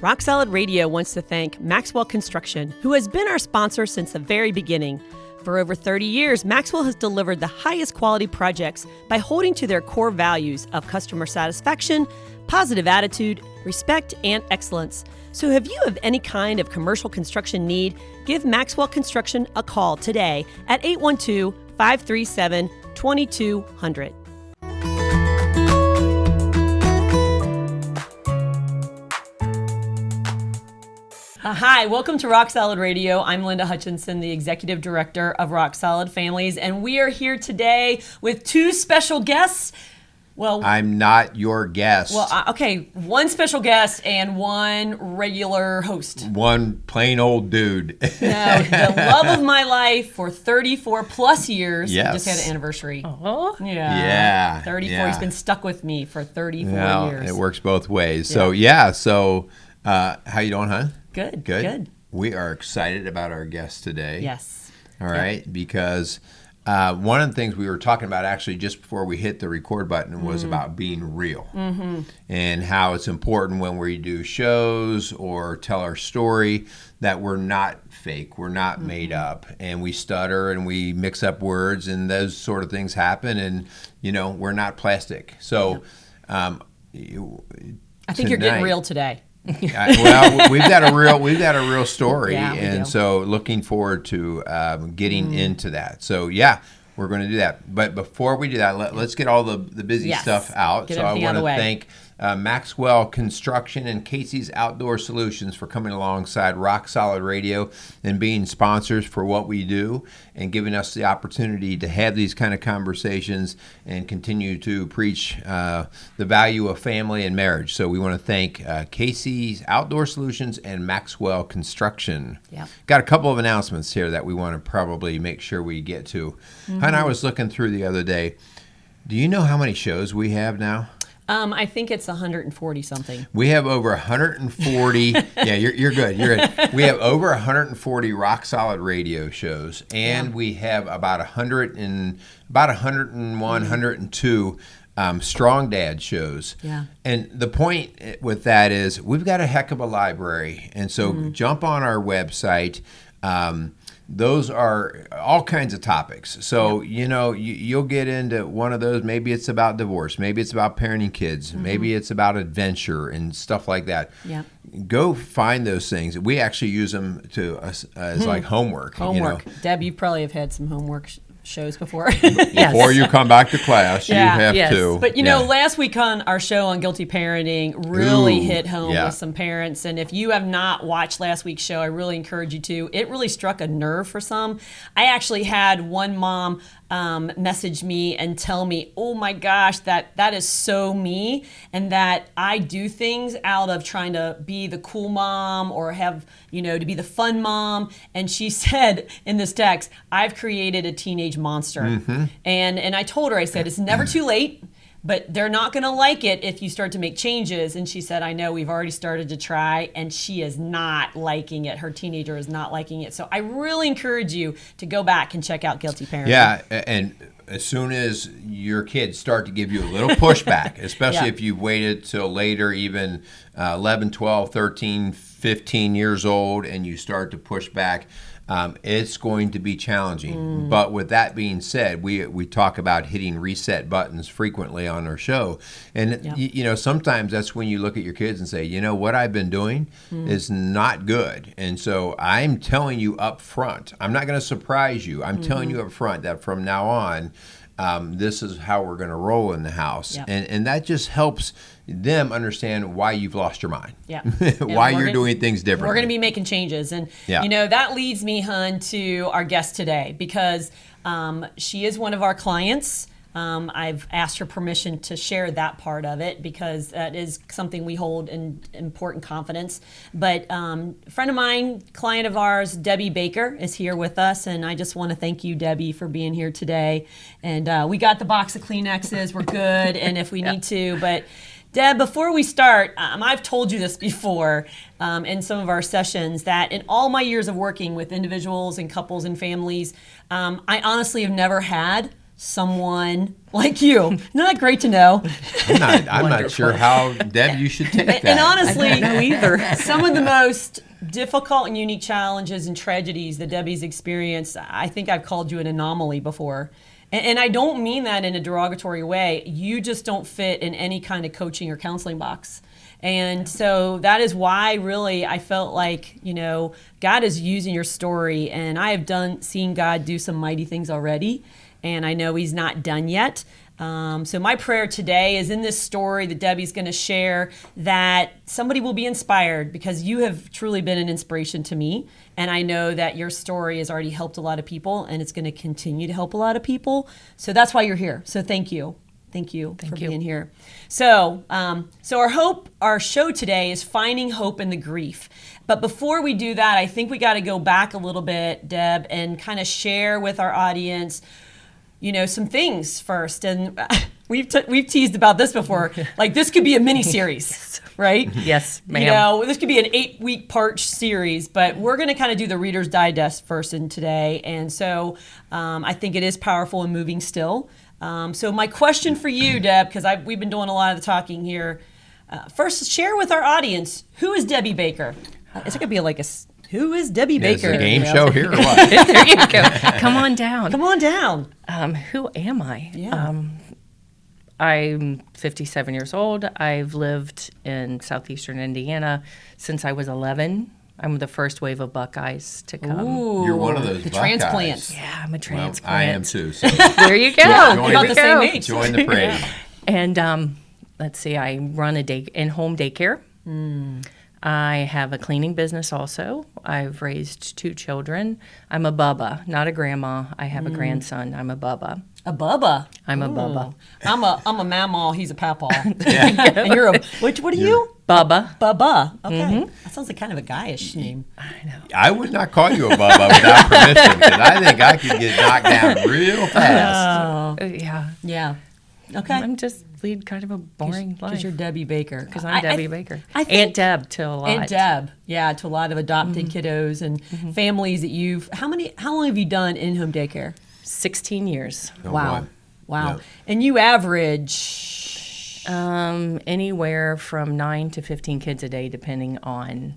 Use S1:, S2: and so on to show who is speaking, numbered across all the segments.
S1: Rock Solid Radio wants to thank Maxwell Construction, who has been our sponsor since the very beginning. For over 30 years, Maxwell has delivered the highest quality projects by holding to their core values of customer satisfaction, positive attitude, respect, and excellence. So if you have any kind of commercial construction need, give Maxwell Construction a call today at 812-537-2200. Hi, welcome to Rock Solid Radio. I'm Linda Hutchinson, the Executive Director of Rock Solid Families, and we are here today with two special guests. Well,
S2: I'm not your guest.
S1: Well, okay, one special guest and one regular host.
S2: One plain old dude.
S1: No, the love of my life for 34 plus years.
S2: Yes.
S1: We just had an anniversary.
S3: Oh,
S2: Yeah.
S1: 34.
S2: Yeah.
S1: He's been stuck with me for 34
S2: Well,
S1: years.
S2: it works both ways.
S1: Yeah.
S2: So how you doing, hon?
S1: Good.
S2: We are excited about our guest today.
S1: Yes.
S2: All right, because one of the things we were talking about actually just before we hit the record button was about being real and how it's important when we do shows or tell our story that we're not fake, we're not made up, and we stutter and we mix up words and those sort of things happen, and we're not plastic. So
S1: I think you're getting real today.
S2: Well, we've got a real story,
S1: Yeah,
S2: and
S1: do.
S2: so looking forward to getting into that. So yeah, we're going to do that. But before we do that, let's get all the busy
S1: Yes.
S2: stuff out.
S1: Get
S2: So I
S1: everything out
S2: want
S1: of the
S2: to
S1: way.
S2: thank Maxwell Construction and Casey's Outdoor Solutions for coming alongside Rock Solid Radio and being sponsors for what we do and giving us the opportunity to have these kind of conversations and continue to preach the value of family and marriage. So we want to thank Casey's Outdoor Solutions and Maxwell Construction.
S1: Yep.
S2: Got a couple of announcements here that we want to probably make sure we get to. And I was looking through the other day. Do you know how many shows we have now?
S1: I think it's 140 something.
S2: We have over 140. Yeah, you're good. You're good. We have over 140 Rock Solid radio shows, and we have about 101, 102 Strong Dad shows.
S1: Yeah.
S2: And the point with that is we've got a heck of a library, and so jump on our website. Those are all kinds of topics. So, you'll get into one of those. Maybe it's about divorce. Maybe it's about parenting kids. Maybe it's about adventure and stuff like that.
S1: Yeah.
S2: Go find those things. We actually use them as like homework.
S1: Deb, you probably have had some homework shows before.
S2: Before you come back to class, you have to.
S1: But last week on our show on Guilty Parenting really hit home
S2: yeah.
S1: with some parents. And if you have not watched last week's show, I really encourage you to. It really struck a nerve for some. I actually had one mom message me and tell me, oh my gosh, that is so me, and that I do things out of trying to be the cool mom or have, to be the fun mom. And she said in this text, I've created a teenage monster. And I told her, I said, it's never too late, but they're not going to like it if you start to make changes. And she said, I know, we've already started to try, and she is not liking it. Her teenager is not liking it. So I really encourage you to go back and check out Guilty Parenting.
S2: Yeah, and as soon as your kids start to give you a little pushback, especially if you've waited till later, even 11, 12, 13, 15 years old, and you start to push back, it's going to be challenging. But with that being said, we talk about hitting reset buttons frequently on our show. And, sometimes that's when you look at your kids and say, what I've been doing is not good. And so I'm telling you up front, I'm not going to surprise you. I'm telling you up front that from now on, this is how we're going to roll in the house.
S1: Yep.
S2: And that just helps them understand why you've lost your mind,
S1: Yeah.
S2: why you're doing things differently.
S1: We're going to be making changes. And, that leads me, hun, to our guest today, because she is one of our clients. I've asked her permission to share that part of it because that is something we hold in important confidence. But a friend of mine, client of ours, Debbie Baker, is here with us. And I just want to thank you, Debbie, for being here today. And we got the box of Kleenexes. We're good. And if we need to, but Deb, before we start, I've told you this before in some of our sessions, that in all my years of working with individuals and couples and families, I honestly have never had someone like you. Isn't that great to know?
S2: I'm not sure how, Deb, you should take that.
S1: And honestly,
S3: I don't know either.
S1: some of the most difficult and unique challenges and tragedies that Debbie's experienced, I think I've called you an anomaly before. And I don't mean that in a derogatory way. You just don't fit in any kind of coaching or counseling box. And so that is why really I felt like, God is using your story, and I have seen God do some mighty things already, and I know he's not done yet. So my prayer today is in this story that Debbie's going to share, that somebody will be inspired, because you have truly been an inspiration to me. And I know that your story has already helped a lot of people, and it's going to continue to help a lot of people. So that's why you're here. So thank you. Thank you for being here. So, our show today is finding hope in the grief. But before we do that, I think we got to go back a little bit, Deb, and kind of share with our audience, some things first. And we've teased about this before. Like, this could be a mini series, right?
S3: Yes, ma'am.
S1: This could be an 8-week part series, but we're going to kind of do the Reader's Digest first in today. And so I think it is powerful and moving still. So my question for you, Deb, because we've been doing a lot of the talking here. First, share with our audience, who is Debbie Baker? It's going to be like who is Debbie Baker?
S2: Is it a game show here or what?
S3: There you go. Come on down.
S1: Come on down.
S3: Who am I?
S1: Yeah.
S3: I'm 57 years old. I've lived in southeastern Indiana since I was 11. I'm the first wave of Buckeyes to come.
S1: Ooh,
S2: You're one of those
S1: the
S2: Buckeyes.
S1: transplants.
S3: Yeah, I'm a transplant.
S2: Well, I am too. So
S3: There you go.
S1: Yeah,
S2: Join
S1: about
S2: the-
S1: the same age.
S2: join the parade.
S3: And let's see, I run a in-home daycare. I have a cleaning business also. I've raised 2 children. I'm a bubba, not a grandma. I have a grandson. I'm a bubba.
S1: A bubba.
S3: I'm a bubba.
S1: I'm a mamaw. He's a papaw. And you're a what are you?
S3: Bubba.
S1: Bubba. Okay. That sounds like kind of a guyish name.
S3: I know.
S2: I would not call you a bubba without permission, because I think I could get knocked down real fast.
S3: Yeah.
S1: Yeah. Okay.
S3: I'm just lead kind of a boring life.
S1: Because you're Debbie Baker.
S3: Because I'm Debbie Baker.
S1: I think-
S3: Aunt Deb to a lot.
S1: Aunt Deb, yeah, to a lot of adopted kiddos and families that how long have you done in-home daycare?
S3: 16 years.
S2: Oh,
S1: Wow.
S2: boy.
S1: Wow.
S2: Yeah.
S1: And you average,
S3: Anywhere from 9 to 15 kids a day, depending on.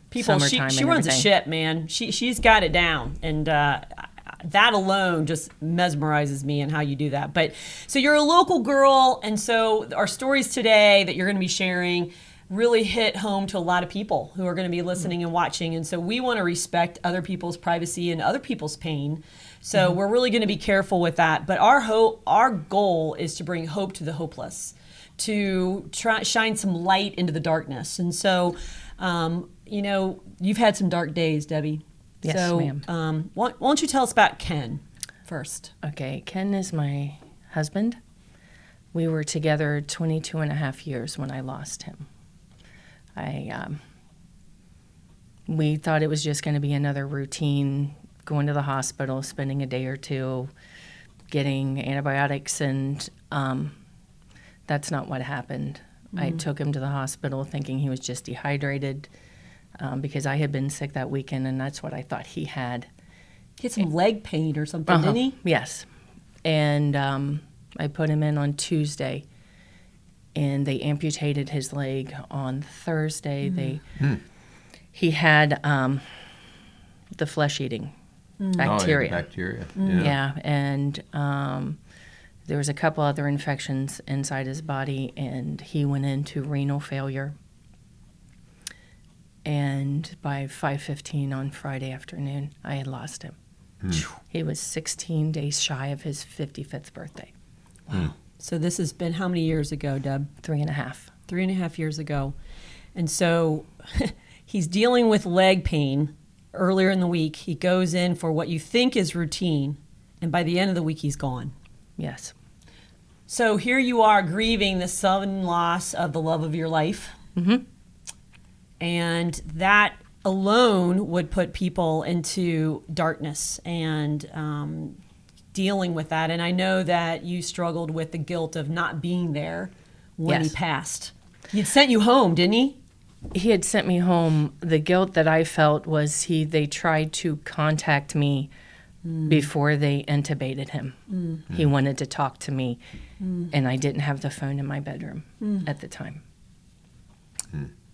S1: people,
S3: Summertime
S1: she
S3: and
S1: runs a
S3: everything.
S1: ship, man. She's got it down. And that alone just mesmerizes me and how you do that. But so you're a local girl, and so our stories today that you're going to be sharing really hit home to a lot of people who are going to be listening and watching. And so we want to respect other people's privacy and other people's pain. So we're really going to be careful with that. But our goal is to bring hope to the hopeless, to try shine some light into the darkness. And so, you've had some dark days, Debbie.
S3: Yes,
S1: so,
S3: ma'am.
S1: Why don't you tell us about Ken first?
S3: Okay, Ken is my husband. We were together 22 and a half years when I lost him. We thought it was just going to be another routine, going to the hospital, spending a day or two, getting antibiotics, and that's not what happened. I took him to the hospital thinking he was just dehydrated because I had been sick that weekend, and that's what I thought he had.
S1: He had some leg pain or something, didn't he?
S3: Yes. And I put him in on Tuesday, and they amputated his leg on Thursday. He had the flesh-eating bacteria.
S2: Oh, yeah, bacteria.
S3: Yeah, and there was a couple other infections inside his body, and he went into renal failure. And by 5:15 on Friday afternoon, I had lost him. He was 16 days shy of his 55th birthday.
S1: Wow. So this has been how many years ago, Deb?
S3: 3.5.
S1: 3.5 years ago. And so he's dealing with leg pain earlier in the week. He goes in for what you think is routine, and by the end of the week, he's gone.
S3: Yes.
S1: So here you are grieving the sudden loss of the love of your life. And that alone would put people into darkness and dealing with that. And I know that you struggled with the guilt of not being there when he
S3: Yes.
S1: passed. He'd sent you home, didn't he?
S3: He had sent me home. The guilt that I felt was they tried to contact me before they intubated him. He wanted to talk to me, and I didn't have the phone in my bedroom at the time.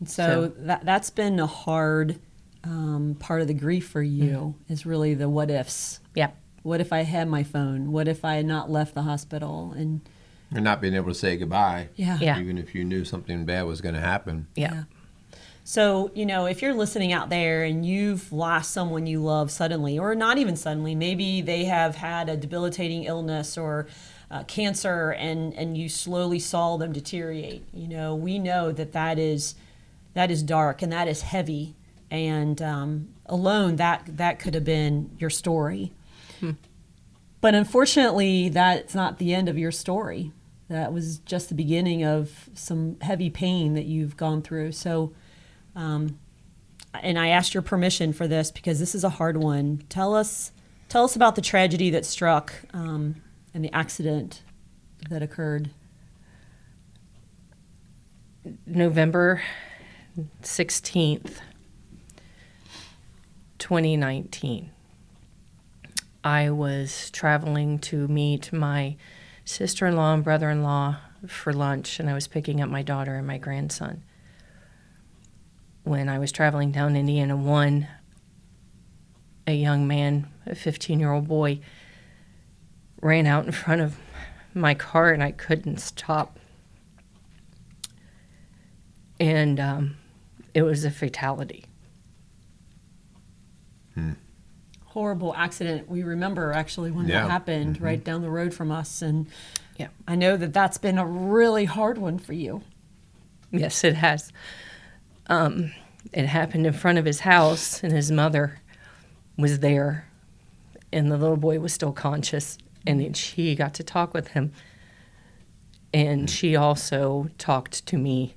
S1: So that's been a hard part of the grief for you, is really the what ifs.
S3: Yeah.
S1: What if I had my phone? What if I had not left the hospital? And
S2: not being able to say goodbye.
S3: Yeah.
S2: Even if you knew something bad was going to happen.
S3: Yeah.
S1: So, if you're listening out there and you've lost someone you love suddenly, or not even suddenly, maybe they have had a debilitating illness or cancer, and you slowly saw them deteriorate. We know that is dark and that is heavy, and alone that could have been your story. But unfortunately, that's not the end of your story. That was just the beginning of some heavy pain that you've gone through. So, and I asked your permission for this because this is a hard one. Tell us about the tragedy that struck and the accident that occurred.
S3: November 16th, 2019. I was traveling to meet my sister-in-law and brother-in-law for lunch, and I was picking up my daughter and my grandson. When I was traveling down Indiana 1, a young man, a 15-year-old boy, ran out in front of my car, and I couldn't stop. And it was a fatality.
S1: Horrible accident. We remember actually when that happened, right down the road from us. And
S3: Yeah.
S1: I know that's been a really hard one for you.
S3: Yes, it has. It happened in front of his house, and his mother was there, and the little boy was still conscious, and then she got to talk with him, and she also talked to me.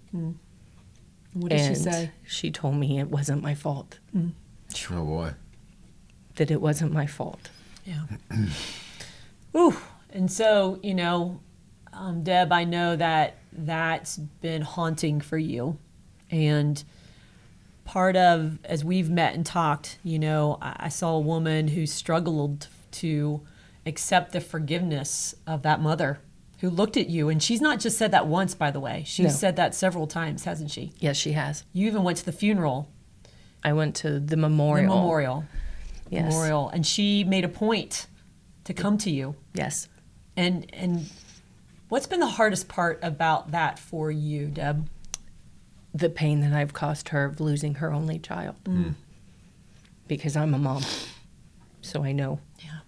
S1: What did she say?
S3: She told me it wasn't my fault,
S2: Oh, boy.
S3: that it wasn't my fault.
S1: Yeah. Ooh. And so, Deb, I know that's been haunting for you. And part of, as we've met and talked, I saw a woman who struggled to accept the forgiveness of that mother who looked at you. And she's not just said that once, by the way. She's said that several times, hasn't she?
S3: Yes, she has.
S1: You even went to the funeral.
S3: I went to the memorial. Yes.
S1: Memorial. And she made a point to come to you.
S3: Yes.
S1: And what's been the hardest part about that for you, Deb?
S3: The pain that I've caused her of losing her only child. Because I'm a mom, so I know.
S1: Yeah.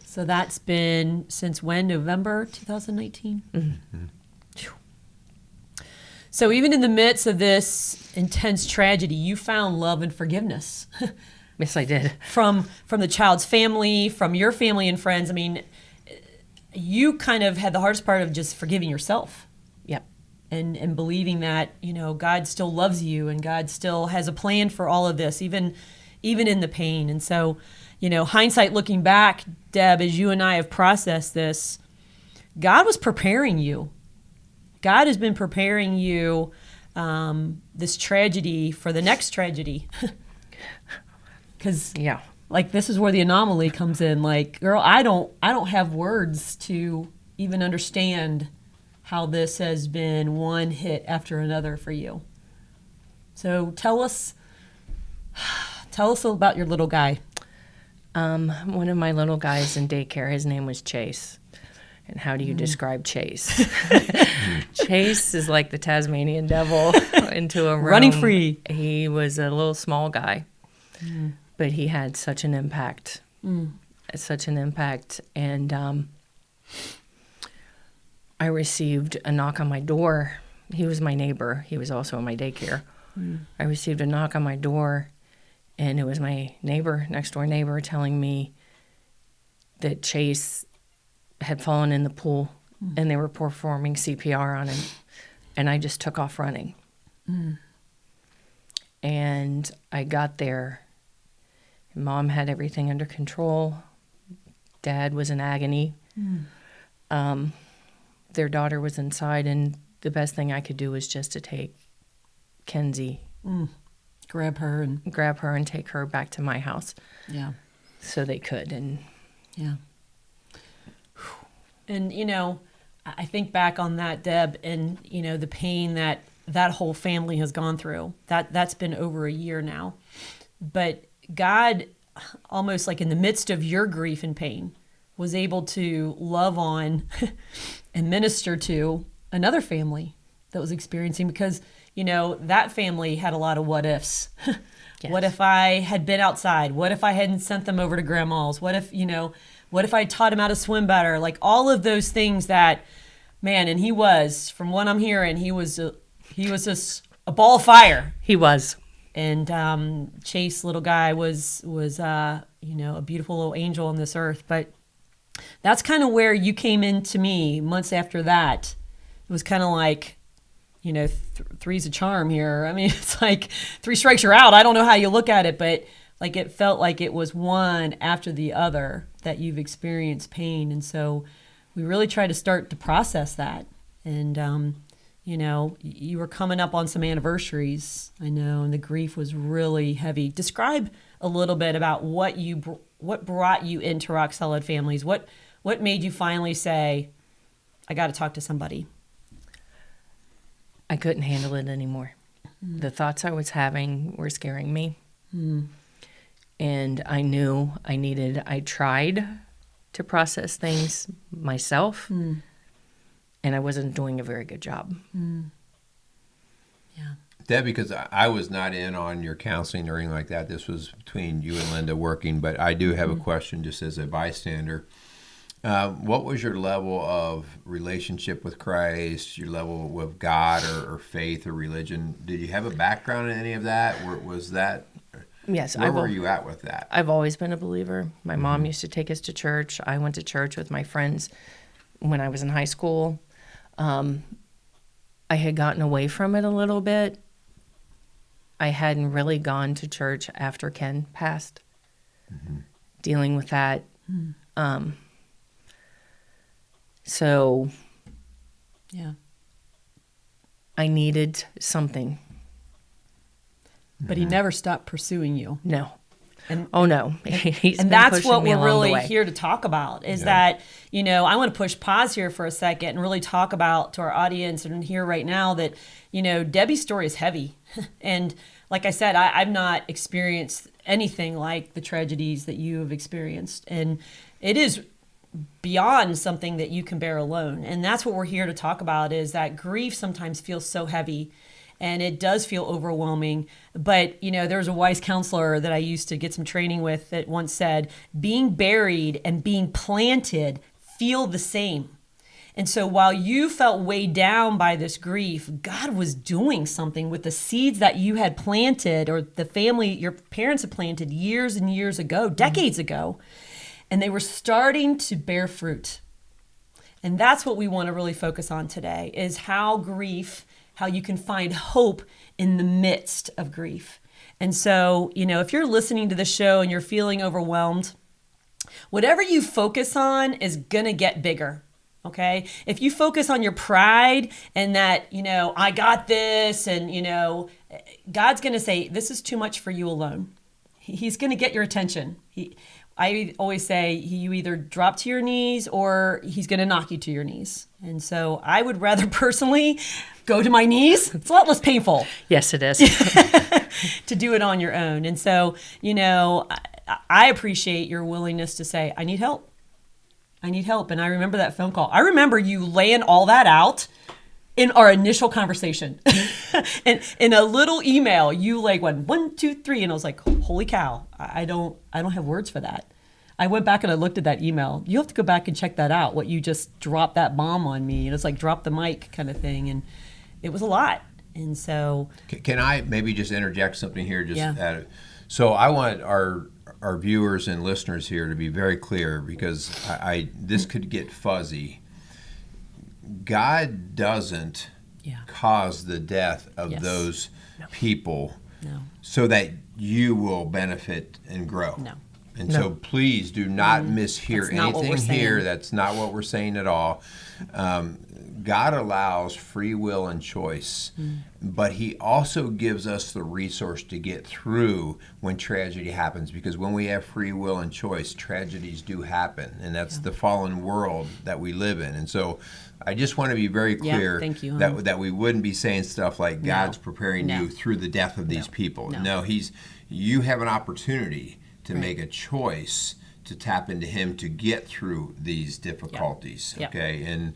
S1: So that's been since when? November 2019? So even in the midst of this intense tragedy, you found love and forgiveness.
S3: Yes, I did.
S1: From the child's family, from your family and friends. I mean, you kind of had the hardest part of just forgiving yourself.
S3: Yep.
S1: And believing that, God still loves you and God still has a plan for all of this, even in the pain. And so, hindsight looking back, Deb, as you and I have processed this, God was preparing you. God has been preparing you this tragedy for the next tragedy. Because this is where the anomaly comes in. Like, girl, I don't have words to even understand how this has been one hit after another for you. So tell us about your little guy.
S3: One of my little guys in daycare, his name was Chase. And how do you describe Chase? Chase is like the Tasmanian devil into a room.
S1: Running free.
S3: He was a little small guy, but he had such an impact. Such an impact. And I received a knock on my door. He was my neighbor. He was also in my daycare. I received a knock on my door, and it was my neighbor, next door neighbor, telling me that Chase had fallen in the pool and they were performing CPR on him. And I just took off running. And I got there. Mom had everything under control. Dad was in agony. Their daughter was inside, and the best thing I could do was just to take Kenzie,
S1: Grab her and
S3: take her back to my house.
S1: Yeah.
S3: so they could. And
S1: Yeah. And, I think back on that, Deb, and, the pain that whole family has gone through. That's been over a year now. But God, almost like in the midst of your grief and pain, was able to love on and minister to another family that was experiencing, because, that family had a lot of what ifs.
S3: Yes.
S1: What if I had been outside? What if I hadn't sent them over to grandma's? What if I taught him how to swim better? Like all of those things that, man, and he was, from what I'm hearing, he was just a ball of fire.
S3: he was.
S1: And Chase, little guy, was a beautiful little angel on this earth. But that's kind of where you came into me months after that. It was kind of like, three's a charm here. I mean, it's like 3 strikes you're out. I don't know how you look at it, but like it felt like it was one after the other that you've experienced pain. And so we really try to start to process that. And, you were coming up on some anniversaries, I know, and the grief was really heavy. Describe a little bit about what brought you into Rock Solid Families. What made you finally say, I got to talk to somebody?
S3: I couldn't handle it anymore. The thoughts I was having were scaring me. And I knew I tried to process things myself, and I wasn't doing a very good job.
S1: Yeah.
S2: Deb, because I was not in on your counseling or anything like that. This was between you and Linda working, but I do have a question just as a bystander. What was your level of relationship with Christ, your level with God or faith or religion? Did you have a background in any of that? Was that...
S3: Yes.
S2: Where were you at with that?
S3: I've always been a believer. My mom used to take us to church. I went to church with my friends when I was in high school. I had gotten away from it a little bit. I hadn't really gone to church after Ken passed, dealing with that. So
S1: Yeah.
S3: I needed something.
S1: But he never stopped pursuing you.
S3: No.
S1: And
S3: Oh, no. He's
S1: and
S3: been
S1: that's
S3: pushing
S1: what
S3: me
S1: we're
S3: along the
S1: really
S3: way.
S1: here to talk about is that, I want to push pause here for a second and really talk about to our audience and here right now that, Debbie's story is heavy. And like I said, I've not experienced anything like the tragedies that you have experienced. And it is beyond something that you can bear alone. And that's what we're here to talk about is that grief sometimes feels so heavy. And it does feel overwhelming. But, there's a wise counselor that I used to get some training with that once said, being buried and being planted feel the same. And so while you felt weighed down by this grief, God was doing something with the seeds that you had planted or the family, your parents had planted years and years ago, decades ago. And they were starting to bear fruit. And that's what we want to really focus on today is how you can find hope in the midst of grief. And so, if you're listening to the show and you're feeling overwhelmed, whatever you focus on is going to get bigger. Okay? If you focus on your pride and that, I got this and, God's going to say, this is too much for you alone. He's going to get your attention. I always say you either drop to your knees or he's going to knock you to your knees. And so I would rather personally go to my knees. It's a lot less painful.
S3: Yes, it is.
S1: To do it on your own. And so, I appreciate your willingness to say, I need help. I need help. And I remember that phone call. I remember you laying all that out in our initial conversation. And in a little email, you went 1, 2, 3, and I was like, holy cow, I don't have words for that. I went back and I looked at that email. You have to go back and check that out, what you just dropped that bomb on me. And it's like drop the mic kind of thing. And it was a lot. And so
S2: Can I maybe just interject something here?
S1: Yeah.
S2: So I want our viewers and listeners here to be very clear because this could get fuzzy. God doesn't cause the death of those people so that you will benefit and grow.
S1: No.
S2: And so please do not mishear
S1: That's not what
S2: anything
S1: we're
S2: here.
S1: saying.
S2: That's not what we're saying at all. God allows free will and choice, but he also gives us the resource to get through when tragedy happens, because when we have free will and choice, tragedies do happen, and that's the fallen world that we live in. And so I just want to be very clear
S1: thank you,
S2: that we wouldn't be saying stuff like God's preparing you through the death of these people. No, you have an opportunity to make a choice to tap into him to get through these difficulties. Okay. And,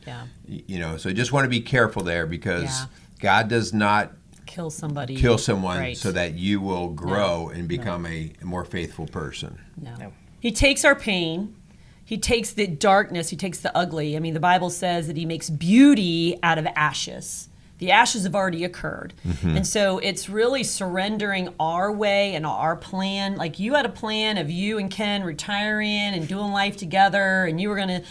S2: so just want to be careful there, because God does not kill someone so that you will grow and become a more faithful person.
S1: No. He takes our pain. He takes the darkness. He takes the ugly. I mean, the Bible says that he makes beauty out of ashes. The ashes have already occurred. And so it's really surrendering our way and our plan. Like, you had a plan of you and Ken retiring and doing life together, and you were going to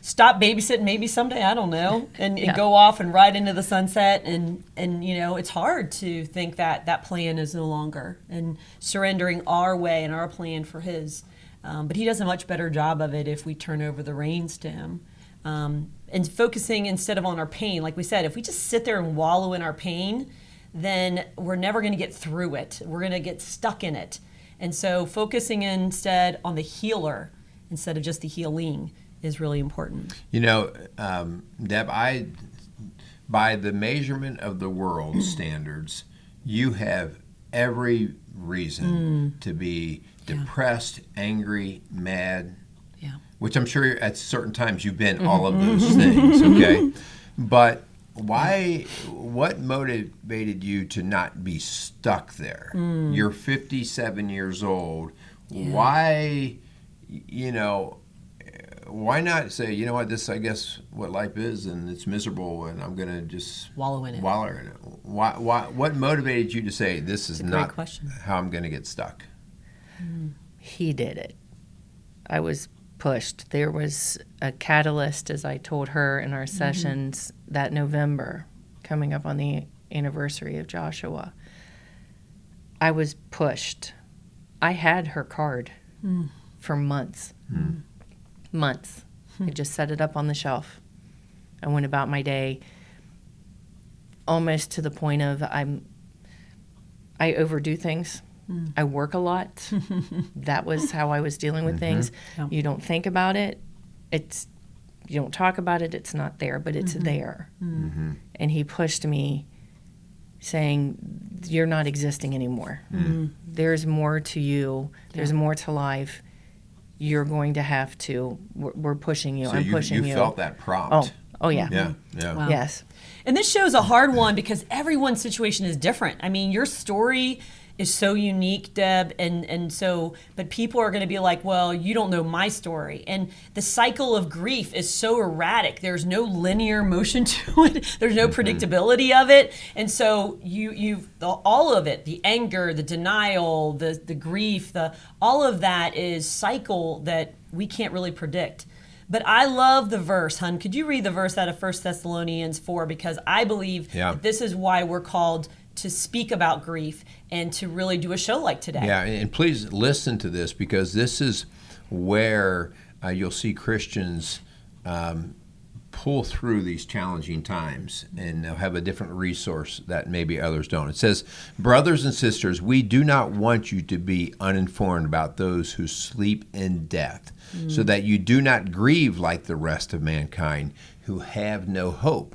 S1: stop babysitting maybe someday, I don't know, and go off and ride into the sunset. And it's hard to think that that plan is no longer, and surrendering our way and our plan for his. But he does a much better job of it if we turn over the reins to him. And focusing instead of on our pain. Like we said, if we just sit there and wallow in our pain, then we're never going to get through it. We're going to get stuck in it. And so focusing instead on the healer instead of just the healing is really important.
S2: Deb, by the measurement of the world standards, you have every reason to be depressed, angry, mad, which I'm sure at certain times you've been all of those things, okay? But what motivated you to not be stuck there? You're 57 years old. Why not say, you know what, this, I guess, what life is, and it's miserable, and I'm going to just
S1: wallow in it.
S2: What motivated you to say, this is not how I'm going to get stuck?
S3: He did it. I was pushed. There was a catalyst, as I told her in our sessions that November, coming up on the anniversary of Joshua. I was pushed. I had her card for months. Months. I just set it up on the shelf. I went about my day almost to the point of I overdo things. I work a lot. That was how I was dealing with things. You don't think about it. You don't talk about it. It's not there, but it's there. And he pushed me, saying, you're not existing anymore. There's more to you. There's more to life. You're going to have to. We're pushing you.
S2: So
S3: I'm pushing you.
S2: You felt that prompt.
S3: Oh yeah.
S2: Yeah.
S1: Wow.
S3: Yes.
S1: And this show's a hard one because everyone's situation is different. I mean, your story is so unique, Deb, and so, but people are going to be like, well, you don't know my story. And the cycle of grief is so erratic. There's no linear motion to it. There's no predictability of it. And so you've all of it, the anger, the denial, the grief, all of that is cycle that we can't really predict. But I love the verse, hon. Could you read the verse out of 1 Thessalonians 4? Because I believe that this is why we're called to speak about grief and to really do a show like today.
S2: Yeah, and please listen to this, because this is where you'll see Christians pull through these challenging times, and they'll have a different resource that maybe others don't. It says, brothers and sisters, we do not want you to be uninformed about those who sleep in death, so that you do not grieve like the rest of mankind who have no hope.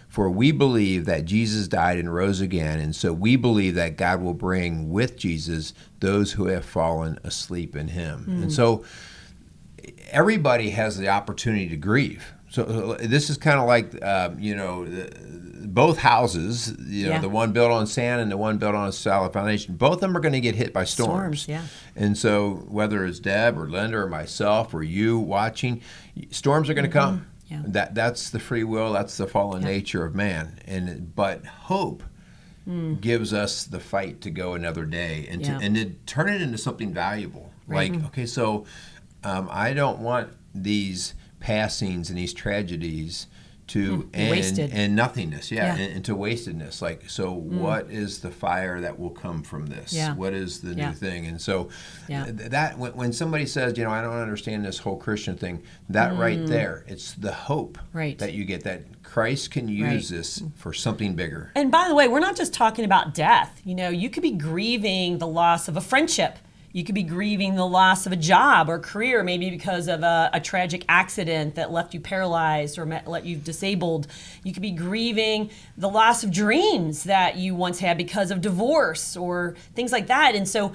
S2: For we believe that Jesus died and rose again, and so we believe that God will bring with Jesus those who have fallen asleep in him. And so everybody has the opportunity to grieve. So this is kind of like, both houses, the one built on sand and the one built on a solid foundation, both of them are going to get hit by storms. And so whether it's Deb or Linda or myself or you watching, storms are going to come. That's the free will. That's the fallen nature of man. But hope gives us the fight to go another day and to turn it into something valuable. Like, okay, so I don't want these passings and these tragedies to
S1: wasted.
S2: and nothingness,
S1: Yeah.
S2: and to wastedness. Like, so what is the fire that will come from this?
S1: Yeah.
S2: What is the
S1: Yeah.
S2: new thing? And so
S1: Yeah.
S2: that when somebody says, I don't understand this whole Christian thing, that right there, it's the hope
S1: Right.
S2: that you get, that Christ can use this for something bigger.
S1: And by the way, we're not just talking about death. You could be grieving the loss of a friendship. You could be grieving the loss of a job or career, maybe because of a tragic accident that left you paralyzed or left you disabled. You could be grieving the loss of dreams that you once had because of divorce or things like that. And so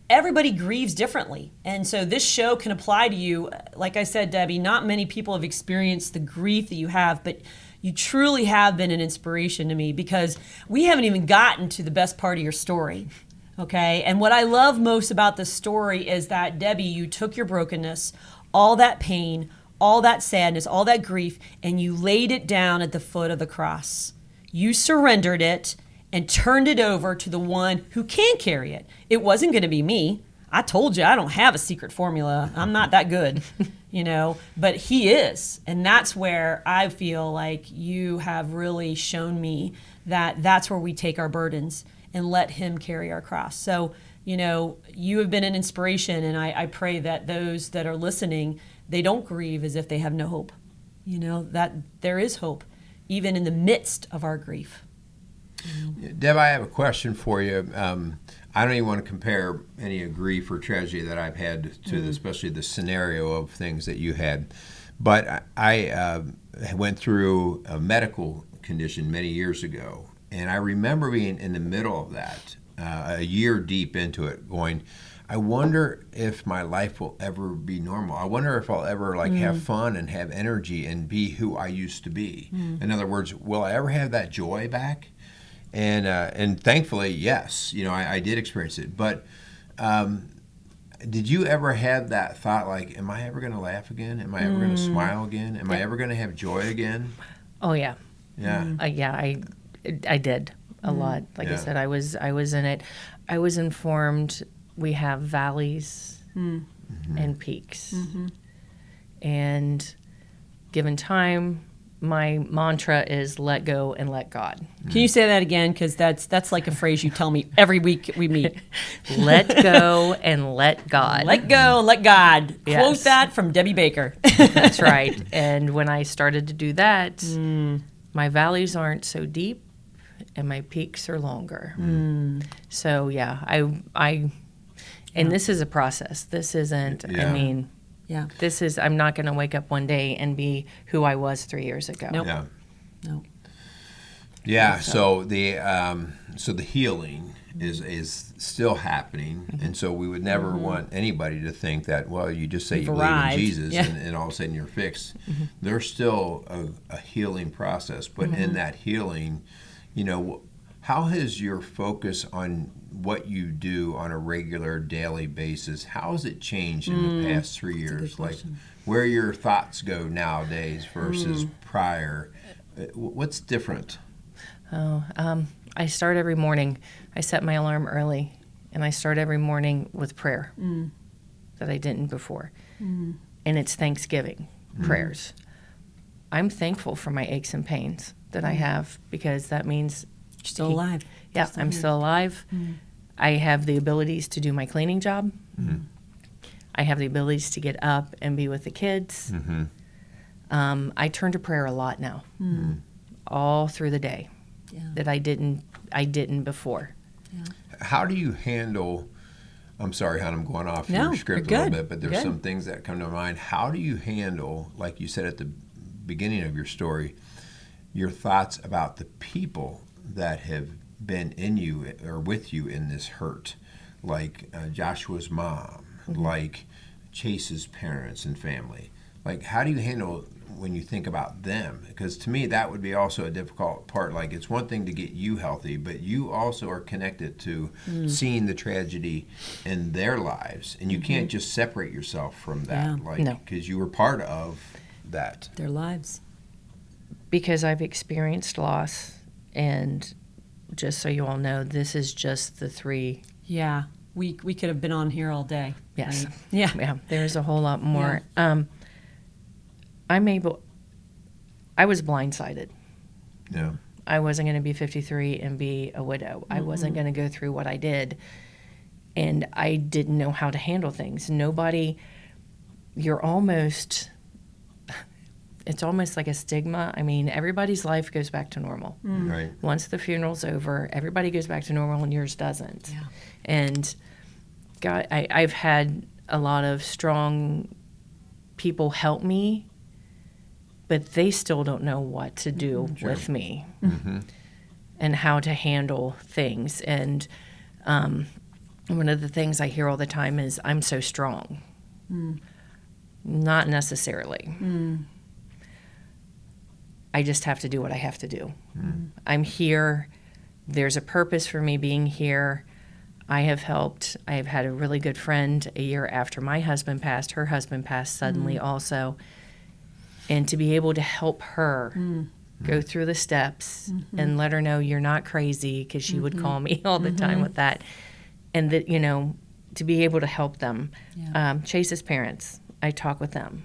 S1: everybody grieves differently. And so this show can apply to you. Like I said, Debbie, not many people have experienced the grief that you have, but you truly have been an inspiration to me because we haven't even gotten to the best part of your story. Okay, and what I love most about this story is that, Debbie, you took your brokenness, all that pain, all that sadness, all that grief, and you laid it down at the foot of the cross. You surrendered it and turned it over to the one who can carry it. It wasn't going to be me. I told you I don't have a secret formula. I'm not that good, but he is. And that's where I feel like you have really shown me that that's where we take our burdens and let him carry our cross. So, you have been an inspiration, and I pray that those that are listening, they don't grieve as if they have no hope. That there is hope, even in the midst of our grief.
S2: Deb, I have a question for you. I don't even want to compare any grief or tragedy that I've had to especially the scenario of things that you had. But I went through a medical condition many years ago. And I remember being in the middle of that, a year deep into it, going, I wonder if my life will ever be normal. I wonder if I'll ever have fun and have energy and be who I used to be. In other words, will I ever have that joy back? And thankfully, yes. I did experience it. But did you ever have that thought, am I ever going to laugh again? Am I ever going to smile again? Am I ever going to have joy again?
S3: Oh, yeah.
S2: Yeah.
S3: I did a lot. Like I said, I was in it. I was informed we have valleys and peaks. And given time, my mantra is let go and let God.
S1: Can you say that again? Because that's like a phrase you tell me every week we meet.
S3: Let go and let God.
S1: Let go and let God.
S3: Yes.
S1: Quote that from Debbie Baker.
S3: That's right. And when I started to do that, my valleys aren't so deep and my peaks are longer. So yeah, I and this is a process. This isn't, this is, I'm not going to wake up one day and be who I was 3 years ago.
S1: Nope.
S2: Yeah.
S1: No.
S2: Yeah. So the healing is still happening, and so we would never want anybody to think that, well, you just say you believe in Jesus and all of a sudden you're fixed. There's still a healing process, but in that healing, how has your focus on what you do on a regular daily basis, how has it changed in the past 3 years? Where your thoughts go nowadays versus prior, what's different?
S3: I start every morning. I set my alarm early, and I start every morning with prayer that I didn't before. And it's Thanksgiving prayers. I'm thankful for my aches and pains that I have, because that means
S1: You're still alive.
S3: Yeah, I'm still alive. I have the abilities to do my cleaning job. I have the abilities to get up and be with the kids. I turn to prayer a lot now, all through the day, that I didn't before.
S2: How do you handle? I'm sorry, hon, I'm going off
S1: No,
S2: your script a
S1: you're
S2: little
S1: good.
S2: bit, but there's
S1: You're good.
S2: some things that come to mind. How do you handle, like you said at the beginning of your story, your thoughts about the people that have been in you or with you in this hurt, like Joshua's mom, like Chase's parents and family? Like, how do you handle when you think about them? Because to me, that would be also a difficult part. Like, it's one thing to get you healthy, but you also are connected to seeing the tragedy in their lives, and you can't just separate yourself from that, because you were part of that.
S1: Their lives.
S3: Because I've experienced loss, and just so you all know, this is just the three.
S1: Yeah. We could have been on here all day.
S3: Yes.
S1: Right? Yeah.
S3: Yeah, there's a whole lot more. I was blindsided.
S2: Yeah.
S3: I wasn't going to be 53 and be a widow. I wasn't going to go through what I did. And I didn't know how to handle things. It's almost like a stigma. I mean, everybody's life goes back to normal.
S2: Right.
S3: Once the funeral's over, everybody goes back to normal and yours doesn't.
S1: Yeah.
S3: And God, I've had a lot of strong people help me, but they still don't know what to do with me and how to handle things. And one of the things I hear all the time is, I'm so strong. Not necessarily. I just have to do what I have to do. I'm here. There's a purpose for me being here. I have helped. I have had a really good friend a year after my husband passed. Her husband passed suddenly also. And to be able to help her go through the steps and let her know you're not crazy, because she would call me all the time with that. And that, to be able to help them.
S1: Yeah.
S3: Chase's parents, I talk with them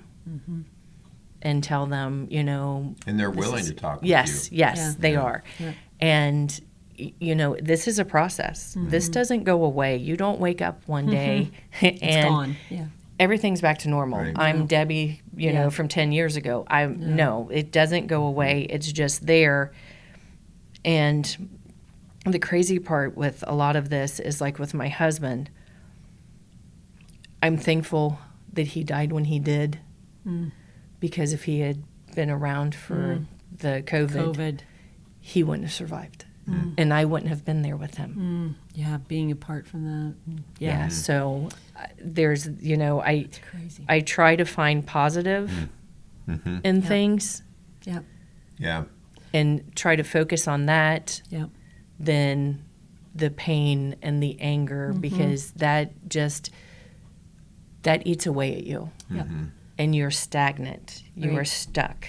S3: and tell them,
S2: And they're willing to talk with
S3: yes,
S2: you.
S3: Yes, they are.
S1: Yeah.
S3: And, this is a process. This doesn't go away. You don't wake up one day and
S1: It's gone. Yeah.
S3: everything's back to normal.
S2: Right.
S3: I'm Debbie,
S1: Yeah.
S3: from 10 years ago. No, it doesn't go away. It's just there. And the crazy part with a lot of this is, like with my husband, I'm thankful that he died when he did, because if he had been around for the COVID, he wouldn't have survived. And I wouldn't have been there with him.
S1: Yeah, being apart from that.
S3: Yeah. So there's, I
S1: It's crazy.
S3: I try to find positive in things
S1: Yeah.
S2: Yeah.
S3: and try to focus on that
S1: Yeah.
S3: than the pain and the anger, because that eats away at you.
S1: Yeah.
S3: And you're stagnant. You
S1: Right.
S3: are stuck.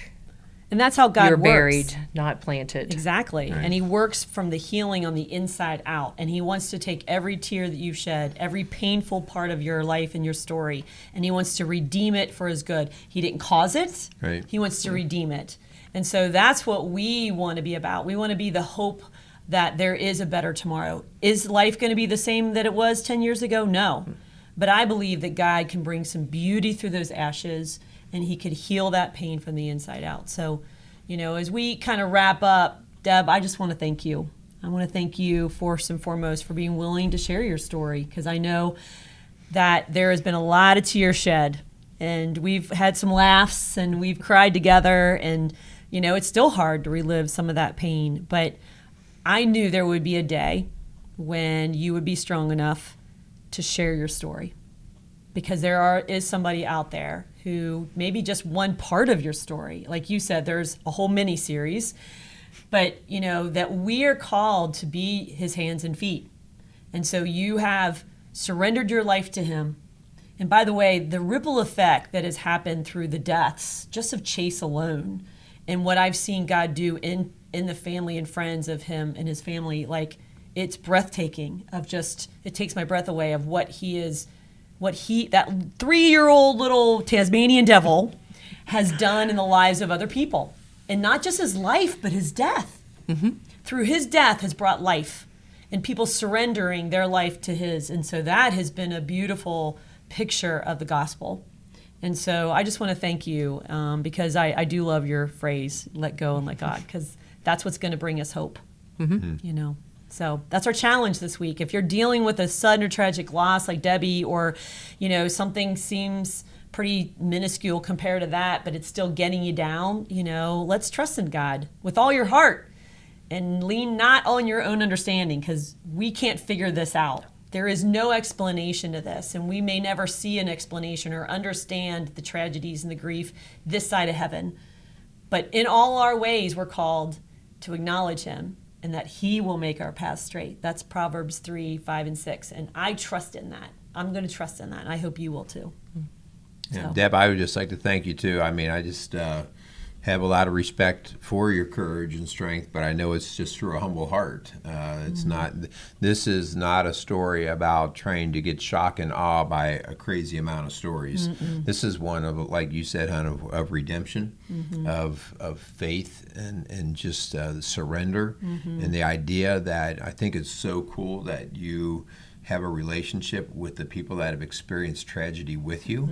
S1: And that's how God
S3: You're
S1: works.
S3: buried, not planted.
S1: Exactly.
S2: Right.
S1: And he works from the healing on the inside out. And he wants to take every tear that you've shed, every painful part of your life and your story, and he wants to redeem it for his good. He didn't cause it.
S2: Right.
S1: He wants to redeem it. And so that's what we want to be about. We want to be the hope that there is a better tomorrow. Is life going to be the same that it was 10 years ago? No. But I believe that God can bring some beauty through those ashes, and he could heal that pain from the inside out. So, as we kind of wrap up, Deb, I just want to thank you. I want to thank you first and foremost for being willing to share your story, because I know that there has been a lot of tears shed, and we've had some laughs, and we've cried together, and it's still hard to relive some of that pain. But I knew there would be a day when you would be strong enough to share your story, because there is somebody out there who maybe just one part of your story. Like you said, there's a whole mini series, but that we are called to be his hands and feet. And so you have surrendered your life to him. And by the way, the ripple effect that has happened through the deaths just of Chase alone, and what I've seen God do in the family and friends of him and his family, like, it's breathtaking. It takes my breath away of that 3-year-old little Tasmanian devil has done in the lives of other people. And not just his life, but his death. Through his death has brought life, and people surrendering their life to his. And so that has been a beautiful picture of the gospel. And so I just want to thank you, because I do love your phrase, let go and let God, because that's what's going to bring us hope. So that's our challenge this week. If you're dealing with a sudden or tragic loss like Debbie, or, something seems pretty minuscule compared to that, but it's still getting you down, let's trust in God with all your heart and lean not on your own understanding, because we can't figure this out. There is no explanation to this, and we may never see an explanation or understand the tragedies and the grief this side of heaven. But in all our ways, we're called to acknowledge him, and that he will make our path straight. That's Proverbs 3, 5, and 6. And I trust in that. I'm going to trust in that, and I hope you will too.
S2: Yeah,
S1: So.
S2: Deb, I would just like to thank you too. I mean, I just have a lot of respect for your courage and strength, but I know it's just through a humble heart. It's not. This is not a story about trying to get shock and awe by a crazy amount of stories. This is one of, like you said, hon, of redemption, of faith, and just surrender, and the idea that I think it's so cool that you have a relationship with the people that have experienced tragedy with you,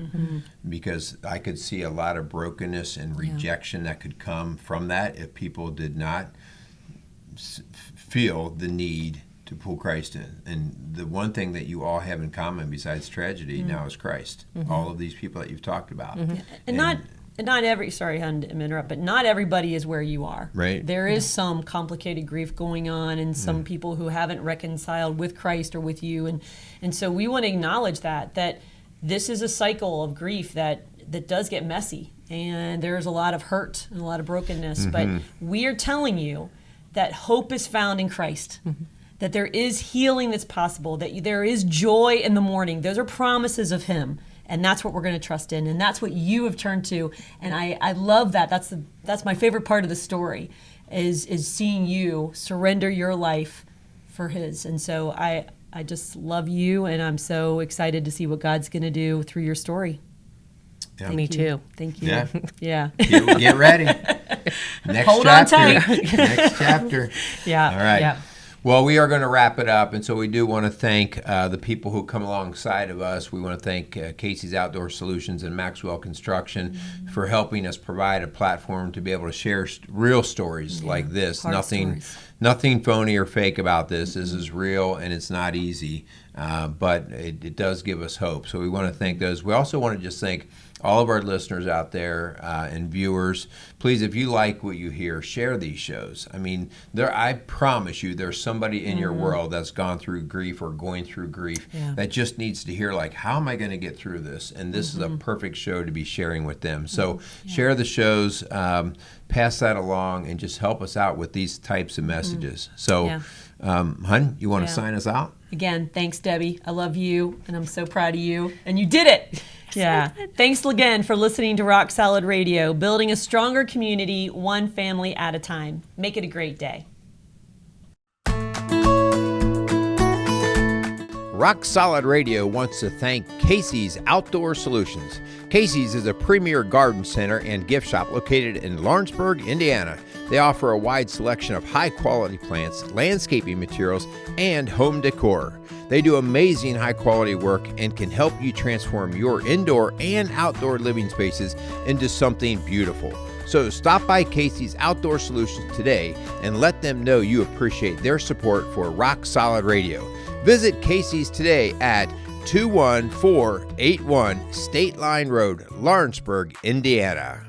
S2: because I could see a lot of brokenness and rejection that could come from that if people did not feel the need to pull Christ in. And the one thing that you all have in common besides tragedy now is Christ. All of these people that you've talked about.
S1: And not every, sorry, hon, to interrupt, but not everybody is where you are.
S2: Right.
S1: There is some complicated grief going on, and some people who haven't reconciled with Christ or with you. And so we want to acknowledge that this is a cycle of grief that does get messy. And there's a lot of hurt and a lot of brokenness. But we are telling you that hope is found in Christ. That there is healing that's possible, that there is joy in the morning. Those are promises of Him. And that's what we're going to trust in, and that's what you have turned to. And I love that. That's my favorite part of the story, is seeing you surrender your life for His. And so I just love you, and I'm so excited to see what God's going to do through your story.
S2: Yeah.
S3: Me too.
S1: Thank you.
S2: Yeah.
S1: Yeah.
S2: Get ready. Next
S1: Hold
S2: chapter.
S1: on tight.
S2: Next chapter.
S3: Yeah.
S2: All right.
S3: Yeah.
S2: Well, we are going to wrap it up, and so we do want to thank the people who come alongside of us. We want to thank Casey's Outdoor Solutions and Maxwell Construction for helping us provide a platform to be able to share real stories like this.
S1: Hard stories.
S2: Nothing phony or fake about this. This is real, and it's not easy, but it does give us hope. So we want to thank those. We also want to just thank all of our listeners out there and viewers. Please, if you like what you hear, share these shows. I mean, I promise you there's somebody in your world that's gone through grief or going through grief that just needs to hear, like, how am I going to get through this? And this is a perfect show to be sharing with them. So share the shows, pass that along, and just help us out with these types of messages. So, hun, you want to sign us out?
S1: Again, thanks, Debbie. I love you, and I'm so proud of you. And you did it. Yeah. Thanks again for listening to Rock Solid Radio, building a stronger community, one family at a time. Make it a great day.
S2: Rock Solid Radio wants to thank Casey's Outdoor Solutions. Casey's is a premier garden center and gift shop located in Lawrenceburg, Indiana. They offer a wide selection of high-quality plants, landscaping materials, and home decor. They do amazing high-quality work and can help you transform your indoor and outdoor living spaces into something beautiful. So stop by Casey's Outdoor Solutions today and let them know you appreciate their support for Rock Solid Radio. Visit Casey's today at 21481 State Line Road, Lawrenceburg, Indiana.